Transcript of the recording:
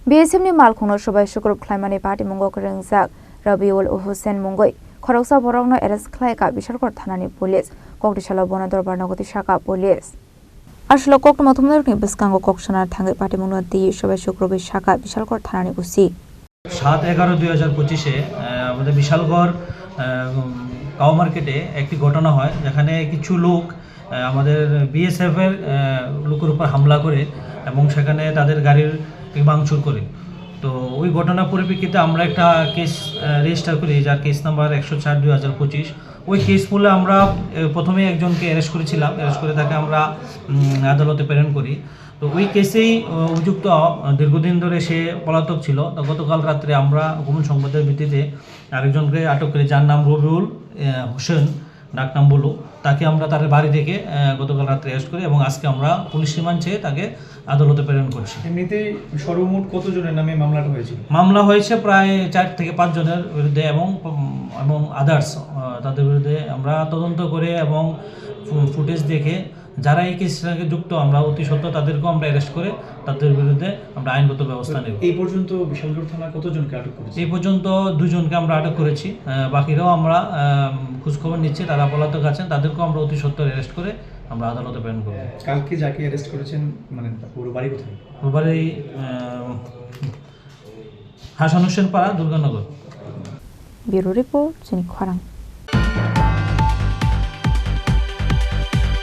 BSMनि मालखौनो सबाय सुग्रुप ख्लायमानि पार्टी मंगक रोंजाक रबिउल हुसैन मंगै खरकसा बरकनो arrest ख्लायका बिसरकर थानानि police ककटिसालो बन दरबार नगति शाखा पुलिस आसलो कक्ट मथुमनरनि बिस्कांगो कक्सना थांगै पार्टी मंगनो दी सबाय सुग्रुप शाखा बिसरकर थानानि उसी 7/11/2025 আমাদের বিশালগড় কাউ মার্কেটে একটি ঘটনা হয় যেখানে কিছু লোক আমাদের বিএসএফ এর লোকের উপর হামলা করে এবং সেখানে তাদের গাড়ির ভাঙচুর করে। তো ওই ঘটনার পরিপ্রেক্ষিতে আমরা একটা কেস রেজিস্টার করি যার কেস নাম্বার 104/2025। ওই কেস বলে আমরা প্রথমে একজনকে অ্যারেস্ট করেছিলাম, অ্যারেস্ট করে তাকে আমরা আদালতে প্রেরণ করি। তো ওই কেসেই অভিযুক্ত দীর্ঘদিন ধরে সে পলাতক ছিল। তো গতকাল রাত্রে আমরা গোপন সংবাদের ভিত্তিতে আরেকজনকে আটক করি যার নাম রবিউল হোসেন ডাক নাম বলু। তাকে আমরা তার বাড়ি থেকে গতকাল রাত্রে অ্যারেস্ট করি এবং আজকে আমরা পুলিশ রিমান্ড চেয়ে তাকে আদালতে প্রেরণ করছি। এমনিতে সর্বমোট কতজনের নামে মামলাটা হয়েছিল? মামলা হয়েছে প্রায় 4 থেকে 5 জনের বিরুদ্ধে এবং আদার্স তাদের বিরুদ্ধে আমরা তদন্ত করে এবং ফুটেজ দেখে যারা এই কেসের সঙ্গে যুক্ত আমরা অতি সত্ত্বর তাদেরকেও আমরা অ্যারেস্ট করে তাদের বিরুদ্ধে আমরা আইনগত ব্যবস্থা নেব। এই পর্যন্ত বিশালগড় থানা কতজনকে আটক করেছে? এই পর্যন্ত 2 জনকে আমরা আটক করেছি, বাকিরাও আমরা খোঁজখবর নিচ্ছি, তারা পলাতক আছেন, তাদেরকেও আমরা অতি সত্ত্বর অ্যারেস্ট করে আমরা আদালতে প্রেরণ করব। কালকে যাকে অ্যারেস্ট করেছেন মানে পুরো বাড়ি কোথায়? পুরো বাড়ি হাসান হোসেন পাড়া, দুর্গানগর। Bureau report, খোয়ারাং।